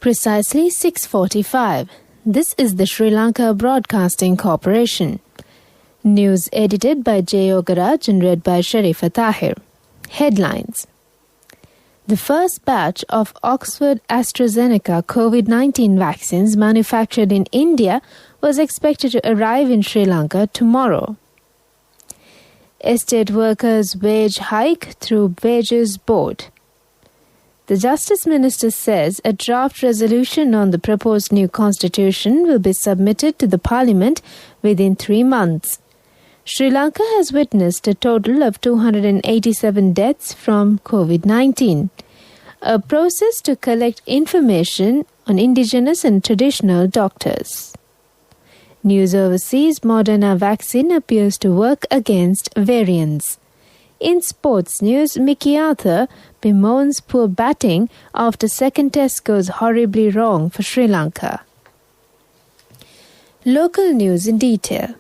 Precisely 6:45. This is the Sri Lanka Broadcasting Corporation. News edited by J. Yogaraj and read by Sharifa Tahir. Headlines. The first batch of Oxford AstraZeneca COVID-19 vaccines manufactured in India was expected to arrive in Sri Lanka tomorrow. Estate workers' wage hike through Wages Board. The Justice Minister says a draft resolution on the proposed new constitution will be submitted to the Parliament within 3 months. Sri Lanka has witnessed a total of 287 deaths from COVID-19. A process to collect information on indigenous and traditional doctors. News overseas, Moderna vaccine appears to work against variants. In sports news, Mickey Arthur bemoans poor batting after second test goes horribly wrong for Sri Lanka. Local news in detail.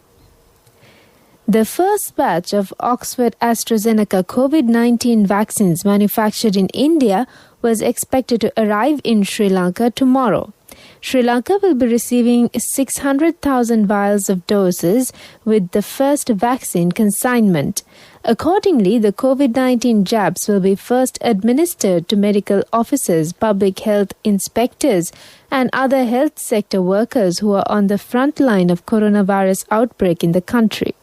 The first batch of Oxford AstraZeneca COVID-19 vaccines manufactured in India was expected to arrive in Sri Lanka tomorrow. Sri Lanka will be receiving 600,000 vials of doses with the first vaccine consignment. Accordingly, the COVID-19 jabs will be first administered to medical officers, public health inspectors, and other health sector workers who are on the front line of coronavirus outbreak in the country.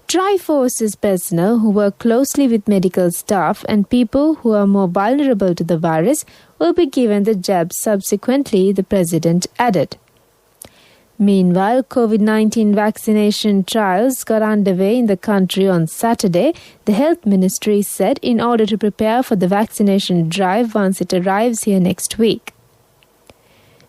Tri-Forces personnel who work closely with medical staff and people who are more vulnerable to the virus will be given the jab subsequently, the President added. Meanwhile, COVID-19 vaccination trials got underway in the country on Saturday, the Health Ministry said, in order to prepare for the vaccination drive once it arrives here next week.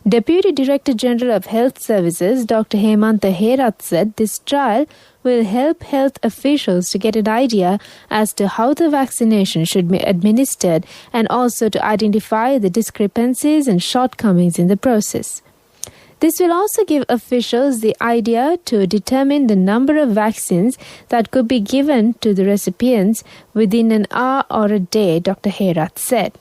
Deputy Director General of Health Services, Dr. Hemantha Herath, said this trial will help health officials to get an idea as to how the vaccination should be administered and also to identify the discrepancies and shortcomings in the process. This will also give officials the idea to determine the number of vaccines that could be given to the recipients within an hour or a day, Dr. Herath said.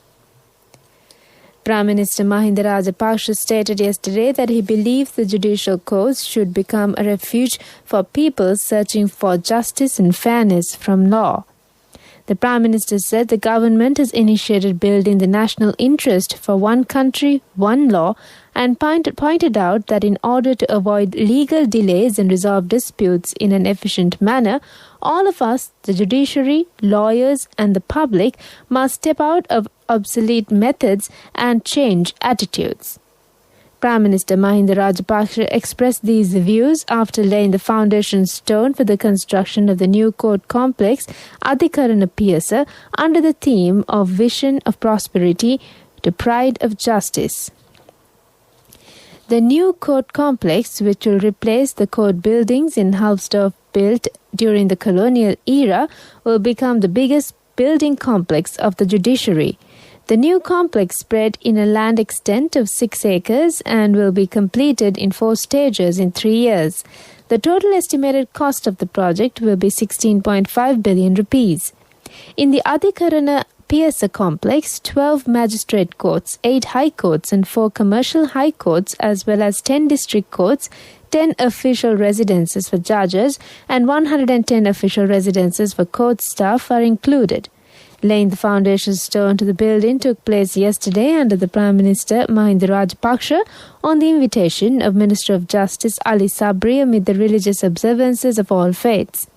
Prime Minister Mahinda Rajapaksa stated yesterday that he believes the judicial courts should become a refuge for people searching for justice and fairness from law. The Prime Minister said the government has initiated building the national interest for one country, one law, and pointed out that in order to avoid legal delays and resolve disputes in an efficient manner, all of us, the judiciary, lawyers, and the public, must step out of obsolete methods and change attitudes. Prime Minister Mahinda Rajapaksa expressed these views after laying the foundation stone for the construction of the new court complex, Adhikarana Piyasa, under the theme of Vision of Prosperity to Pride of Justice. The new court complex, which will replace the court buildings in Halfstorf built during the colonial era, will become the biggest building complex of the judiciary. The new complex spread in a land extent of 6 acres and will be completed in 4 stages in 3 years. The total estimated cost of the project will be 16.5 billion rupees. In the Adhikarana Piyasa complex, 12 magistrate courts, 8 high courts and 4 commercial high courts as well as 10 district courts, 10 official residences for judges and 110 official residences for court staff are included. Laying the foundation stone to the building took place yesterday under the Prime Minister Mahinda Rajapaksa on the invitation of Minister of Justice Ali Sabri amid the religious observances of all faiths.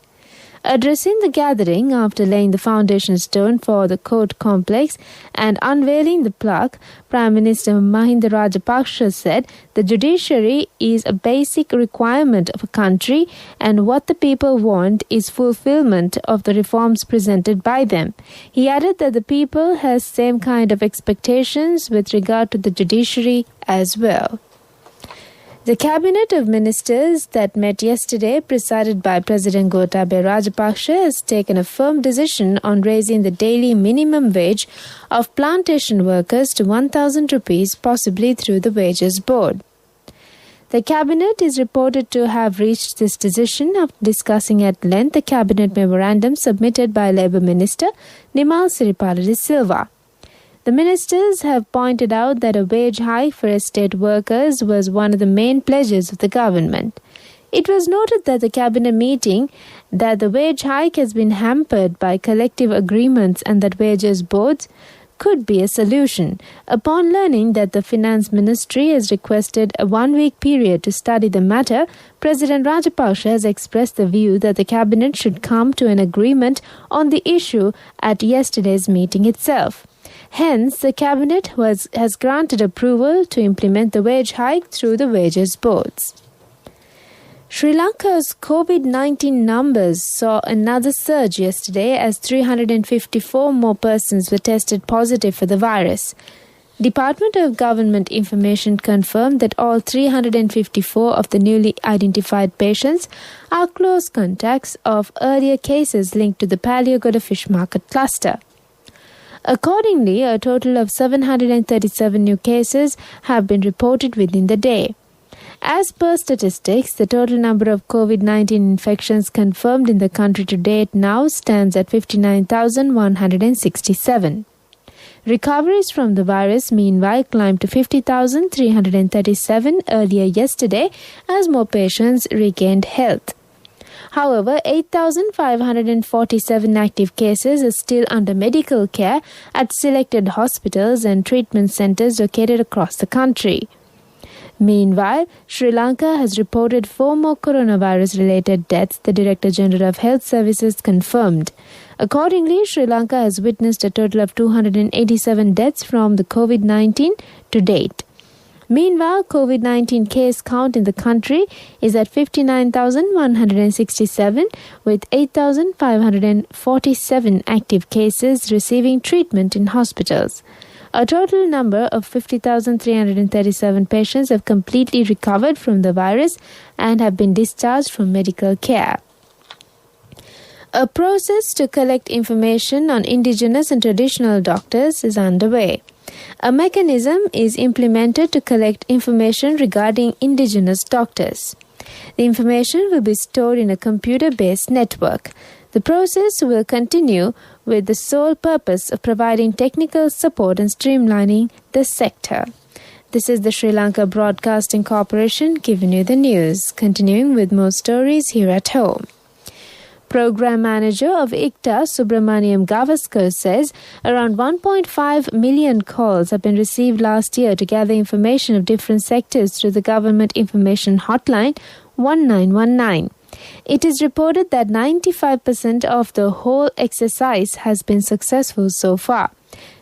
Addressing the gathering after laying the foundation stone for the court complex and unveiling the plaque, Prime Minister Mahinda Rajapaksa said the judiciary is a basic requirement of a country and what the people want is fulfillment of the reforms presented by them. He added that the people has same kind of expectations with regard to the judiciary as well. The Cabinet of Ministers that met yesterday, presided by President Gotabaya Rajapaksa, has taken a firm decision on raising the daily minimum wage of plantation workers to 1,000 rupees, possibly through the Wages Board. The Cabinet is reported to have reached this decision after discussing at length the Cabinet memorandum submitted by Labour Minister Nimal Siripala de Silva. The ministers have pointed out that a wage hike for estate workers was one of the main pledges of the government. It was noted that the cabinet meeting that the wage hike has been hampered by collective agreements and that wages boards could be a solution. Upon learning that the Finance Ministry has requested a one-week period to study the matter, President Rajapaksa has expressed the view that the cabinet should come to an agreement on the issue at yesterday's meeting itself. Hence, the cabinet has granted approval to implement the wage hike through the wages boards. Sri Lanka's COVID-19 numbers saw another surge yesterday as 354 more persons were tested positive for the virus. Department of Government Information confirmed that all 354 of the newly identified patients are close contacts of earlier cases linked to the Paliagoda fish market cluster. Accordingly, a total of 737 new cases have been reported within the day. As per statistics, the total number of COVID-19 infections confirmed in the country to date now stands at 59,167. Recoveries from the virus, meanwhile, climbed to 50,337 earlier yesterday as more patients regained health. However, 8,547 active cases are still under medical care at selected hospitals and treatment centers located across the country. Meanwhile, Sri Lanka has reported 4 more coronavirus-related deaths, the Director General of Health Services confirmed. Accordingly, Sri Lanka has witnessed a total of 287 deaths from the COVID-19 to date. Meanwhile, COVID-19 case count in the country is at 59,167 with 8,547 active cases receiving treatment in hospitals. A total number of 50,337 patients have completely recovered from the virus and have been discharged from medical care. A process to collect information on indigenous and traditional doctors is underway. A mechanism is implemented to collect information regarding indigenous doctors. The information will be stored in a computer-based network. The process will continue with the sole purpose of providing technical support and streamlining the sector. This is the Sri Lanka Broadcasting Corporation giving you the news. Continuing with more stories here at home. Program Manager of ICTA, Subramaniam Gavaskar, says around 1.5 million calls have been received last year to gather information of different sectors through the Government Information Hotline 1919. It is reported that 95% of the whole exercise has been successful so far.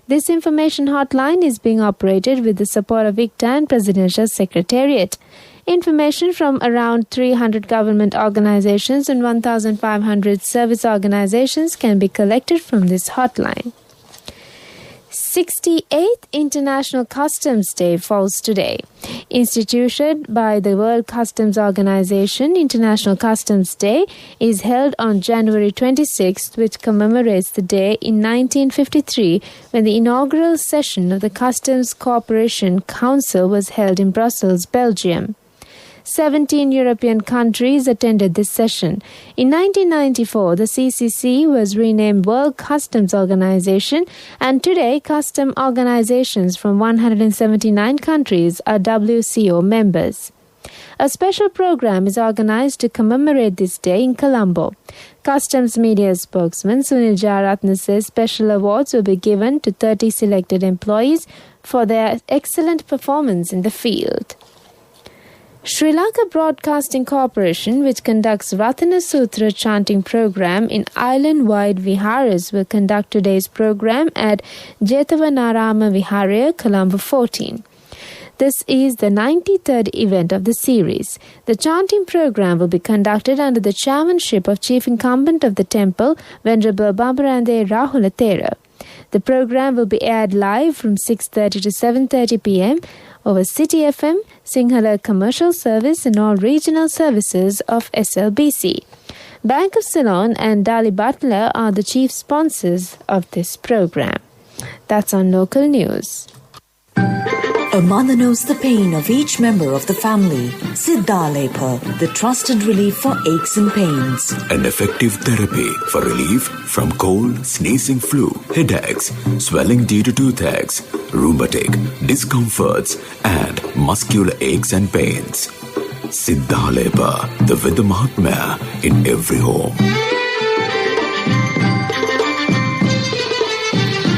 This information hotline is being operated with the support of ICTA and Presidential Secretariat. Information from around 300 government organizations and 1,500 service organizations can be collected from this hotline. 68th International Customs Day falls today. Instituted by the World Customs Organization, International Customs Day is held on January 26th, which commemorates the day in 1953 when the inaugural session of the Customs Cooperation Council was held in Brussels, Belgium. 17 European countries attended this session. In 1994, the CCC was renamed World Customs Organization, and today custom organizations from 179 countries are WCO members. A special program is organized to commemorate this day in Colombo. Customs media spokesman Sunil Jayaratne says special awards will be given to 30 selected employees for their excellent performance in the field. Sri Lanka Broadcasting Corporation, which conducts Ratana Sutra chanting program in island-wide viharas, will conduct today's program at Jetavanarama Viharaya, Colombo 14. This is the 93rd event of the series. The chanting program will be conducted under the chairmanship of Chief Incumbent of the temple, Venerable Bambarande Rahula Thera. The program will be aired live from 6:30 to 7:30 p.m. over City FM, Sinhala Commercial Service and all regional services of SLBC. Bank of Ceylon and Dali Butler are the chief sponsors of this program. That's on local news. A mother knows the pain of each member of the family. Siddhalepa, the trusted relief for aches and pains. An effective therapy for relief from cold, sneezing, flu, headaches, swelling due to toothaches, rheumatic, discomforts, and muscular aches and pains. Siddhalepa, the Vidya Mahatmya in every home.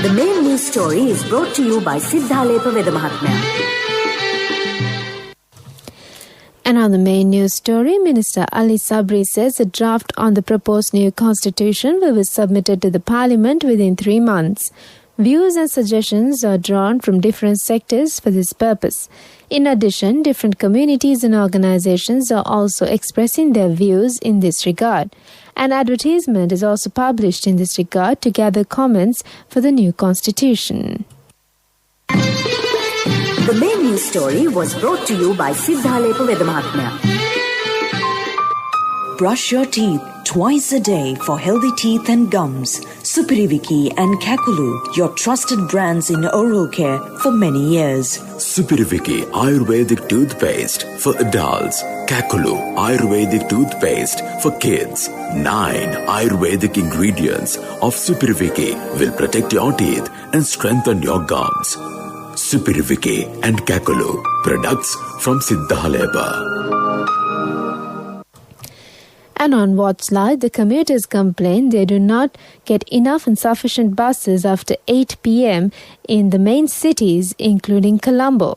The main news story is brought to you by Siddhalepa Vidya Mahatmya. And on the main news story, Minister Ali Sabri says a draft on the proposed new constitution will be submitted to the parliament within 3 months. Views and suggestions are drawn from different sectors for this purpose. In addition, different communities and organizations are also expressing their views in this regard. An advertisement is also published in this regard to gather comments for the new constitution. The main news story was brought to you by Siddhalepa Vidya Mahatmya. Brush your teeth twice a day for healthy teeth and gums. Supiriviki and Kakulu, your trusted brands in oral care for many years. Supiriviki Ayurvedic toothpaste for adults. Kakulu Ayurvedic toothpaste for kids. 9 Ayurvedic ingredients of Supiriviki will protect your teeth and strengthen your gums. Supiriviki and Kakulu, products from Siddhalepa. And on What's Live, the commuters complain they do not get enough and sufficient buses after 8 p.m. in the main cities, including Colombo.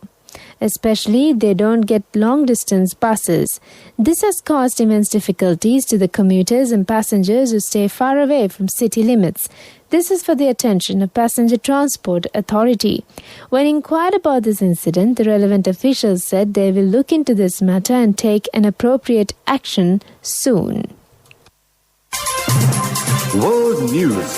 Especially, they don't get long-distance buses. This has caused immense difficulties to the commuters and passengers who stay far away from city limits. This is for the attention of Passenger Transport Authority. When inquired about this incident, the relevant officials said they will look into this matter and take an appropriate action soon. World News,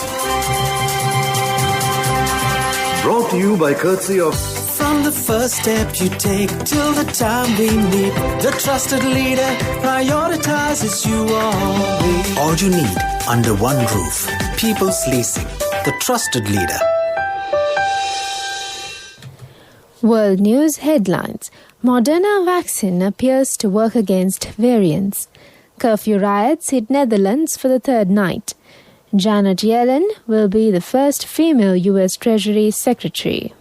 brought to you by courtesy of... From the first step you take till the time we meet, the trusted leader prioritizes you always. All you need under one roof. People's Leasing, the trusted leader. World News headlines. Moderna vaccine appears to work against variants. Curfew riots hit Netherlands for the third night. Janet Yellen will be the first female U.S. Treasury Secretary.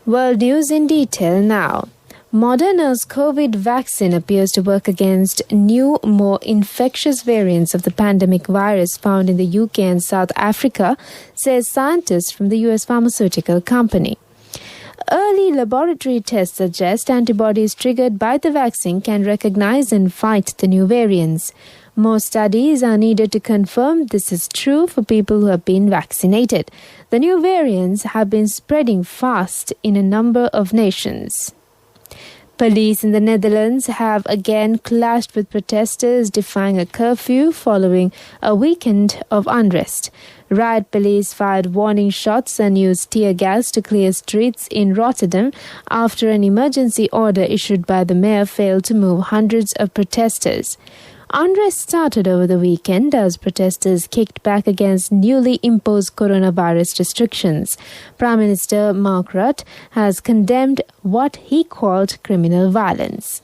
World News in detail now. Moderna's COVID vaccine appears to work against new, more infectious variants of the pandemic virus found in the UK and South Africa, says scientists from the US pharmaceutical company. Early laboratory tests suggest antibodies triggered by the vaccine can recognize and fight the new variants. More studies are needed to confirm this is true for people who have been vaccinated. The new variants have been spreading fast in a number of nations. Police in the Netherlands have again clashed with protesters defying a curfew following a weekend of unrest. Riot police fired warning shots and used tear gas to clear streets in Rotterdam after an emergency order issued by the mayor failed to move hundreds of protesters. Unrest started over the weekend as protesters kicked back against newly imposed coronavirus restrictions. Prime Minister Mark Rutte has condemned what he called criminal violence.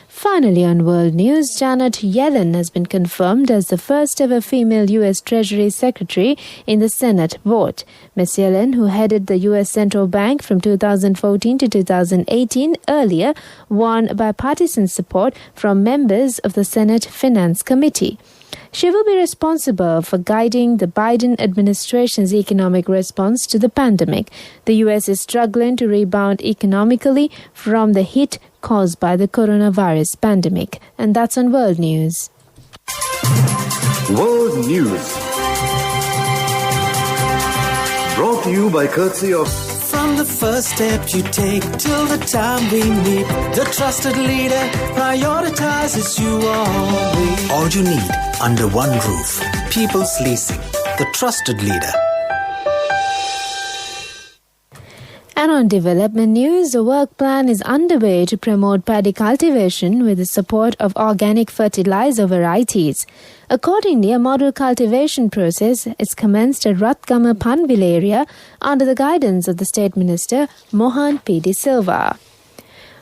Finally, on World News, Janet Yellen has been confirmed as the first ever female U.S. Treasury Secretary in the Senate vote. Ms. Yellen, who headed the U.S. Central Bank from 2014 to 2018, earlier won bipartisan support from members of the Senate Finance Committee. She will be responsible for guiding the Biden administration's economic response to the pandemic. The U.S. is struggling to rebound economically from the hit caused by the coronavirus pandemic. And that's on World News. World News, brought to you by courtesy of... From the first step you take till the time we meet, the trusted leader prioritizes you always. All you need under one roof. People's Leasing, the trusted leader. And on development news, a work plan is underway to promote paddy cultivation with the support of organic fertilizer varieties. Accordingly, a model cultivation process is commenced at Ratgama Panville area under the guidance of the State Minister Mohan P. De Silva.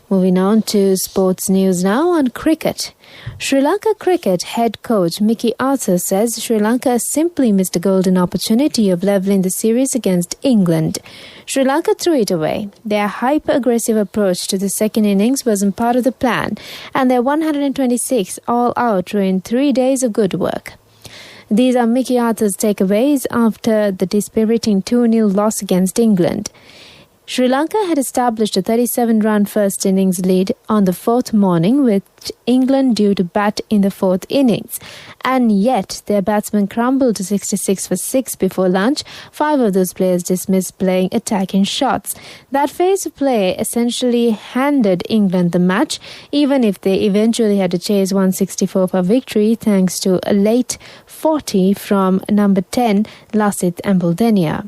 Moving on to sports news now on cricket. Sri Lanka cricket head coach Mickey Arthur says Sri Lanka simply missed a golden opportunity of levelling the series against England. Sri Lanka threw it away. Their hyper-aggressive approach to the second innings wasn't part of the plan, and their 126 all-out ruined 3 days of good work. These are Mickey Arthur's takeaways after the dispiriting 2-0 loss against England. Sri Lanka had established a 37-run first innings lead on the fourth morning, with England due to bat in the fourth innings. And yet, their batsmen crumbled to 66 for 6 before lunch. 5 of those players dismissed playing attacking shots. That phase of play essentially handed England the match, even if they eventually had to chase 164 for victory thanks to a late 40 from number 10, Lasith Ambuldenia.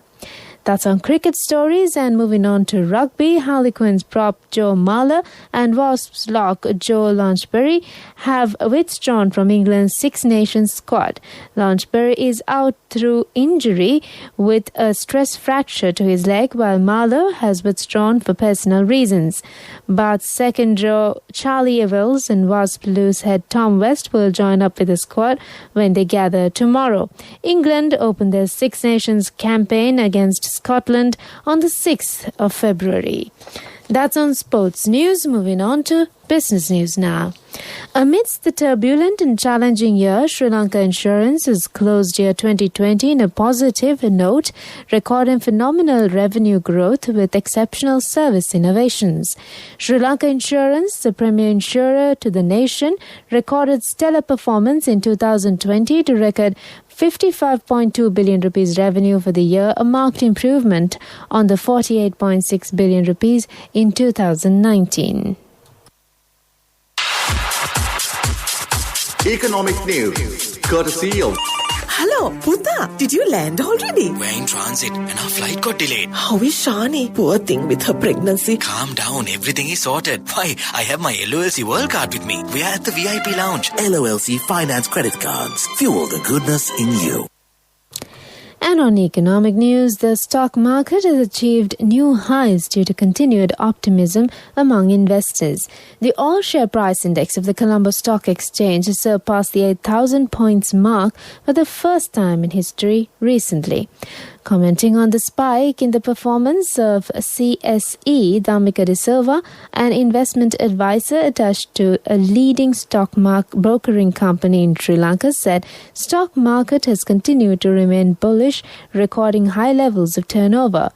That's on cricket stories, and moving on to rugby. Harlequins prop Joe Marler and Wasps lock Joe Launchbury have withdrawn from England's Six Nations squad. Launchbury is out through injury with a stress fracture to his leg, while Marler has withdrawn for personal reasons. But second row Charlie Evans and Wasp loose head Tom West will join up with the squad when they gather tomorrow. England opened their Six Nations campaign against Scotland on the 6th of February. That's on sports news. Moving on to business news now. Amidst the turbulent and challenging year, Sri Lanka Insurance has closed year 2020 in a positive note, recording phenomenal revenue growth with exceptional service innovations. Sri Lanka Insurance, the premier insurer to the nation, recorded stellar performance in 2020 to record 55.2 billion rupees revenue for the year, a marked improvement on the 48.6 billion rupees in 2019. Economic news, courtesy of... Hello, Puta. Did you land already? We're in transit and our flight got delayed. How is Shani? Poor thing with her pregnancy. Calm down, everything is sorted. Why, I have my LOLC World Card with me. We are at the VIP lounge. LOLC Finance Credit Cards. Fuel the goodness in you. And on economic news, the stock market has achieved new highs due to continued optimism among investors. The all-share price index of the Colombo Stock Exchange has surpassed the 8,000 points mark for the first time in history recently. Commenting on the spike in the performance of CSE, Dhammika De Silva, an investment advisor attached to a leading stock brokering company in Sri Lanka, said stock market has continued to remain bullish, recording high levels of turnover.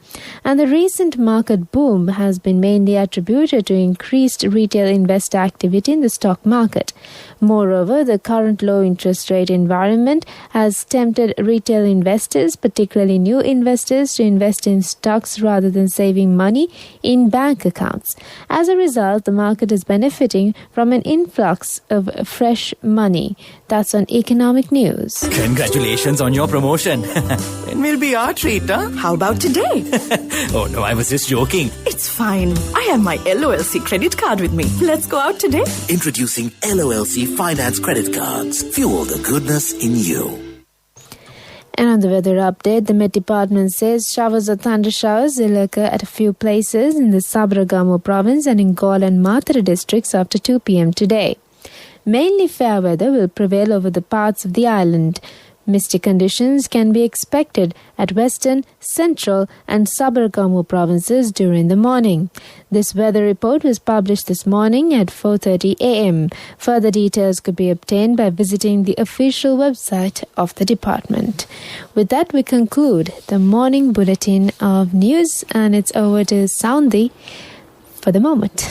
And the recent market boom has been mainly attributed to increased retail investor activity in the stock market. Moreover, the current low interest rate environment has tempted retail investors, particularly new investors, to invest in stocks rather than saving money in bank accounts. As a result, the market is benefiting from an influx of fresh money. That's on economic news. Congratulations on your promotion. When will be our treat, huh? How about today? Oh no, I was just joking. It's fine. I have my LOLC credit card with me. Let's go out today. Introducing LOLC Finance Credit Cards. Fuel the goodness in you. And on the weather update, the Met Department says showers or thunder showers will occur at a few places in the Sabaragamu province and in Galle and Mathura districts after 2 p.m. today. Mainly fair weather will prevail over the parts of the island. Misty conditions can be expected at western, central and Sabaragamu provinces during the morning. This weather report was published this morning at 4:30 a.m. Further details could be obtained by visiting the official website of the department. With that, we conclude the morning bulletin of news, and it's over to Soundi for the moment.